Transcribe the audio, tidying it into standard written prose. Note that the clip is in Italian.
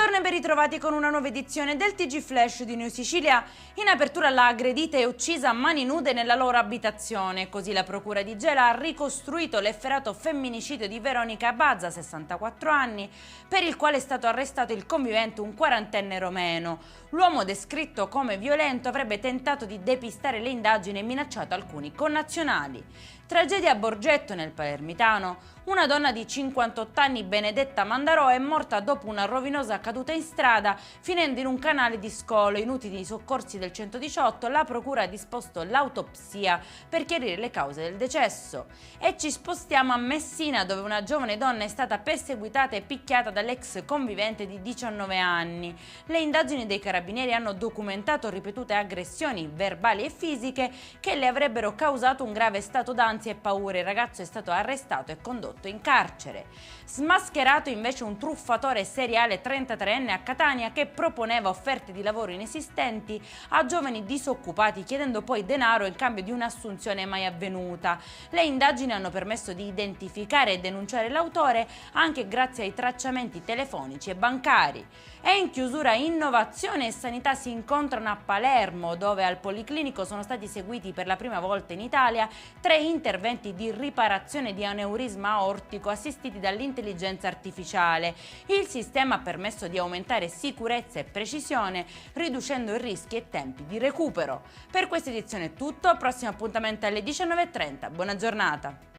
Buongiorno e ben ritrovati con una nuova edizione del TG Flash di New Sicilia. In apertura la aggredita e uccisa a mani nude nella loro abitazione. Così la procura di Gela ha ricostruito l'efferato femminicidio di Veronica Bazza, 64 anni, per il quale è stato arrestato il convivente, un quarantenne romeno. L'uomo, descritto come violento, avrebbe tentato di depistare le indagini e minacciato alcuni connazionali. Tragedia a Borgetto, nel Palermitano. Una donna di 58 anni, Benedetta Mandarò, è morta dopo una rovinosa caduta in strada, finendo in un canale di scolo. Inutili i soccorsi del 118, la procura ha disposto l'autopsia per chiarire le cause del decesso. E ci spostiamo a Messina, dove una giovane donna è stata perseguitata e picchiata dall'ex convivente di 19 anni. Le indagini dei carabinieri hanno documentato ripetute aggressioni verbali e fisiche che le avrebbero causato un grave stato d'ansia e paura. Il ragazzo è stato arrestato e condotto in carcere. Smascherato invece un truffatore seriale 33enne a Catania che proponeva offerte di lavoro inesistenti a giovani disoccupati, chiedendo poi denaro in cambio di un'assunzione mai avvenuta. Le indagini hanno permesso di identificare e denunciare l'autore anche grazie ai tracciamenti telefonici e bancari. E in chiusura, innovazione e sanità si incontrano a Palermo, dove al Policlinico sono stati seguiti per la prima volta in Italia 3 interventi di riparazione di aneurisma aortico assistiti dall'intelligenza artificiale. Il sistema ha permesso di aumentare sicurezza e precisione, riducendo i rischi e tempi di recupero. Per questa edizione è tutto, prossimo appuntamento alle 19:30. Buona giornata!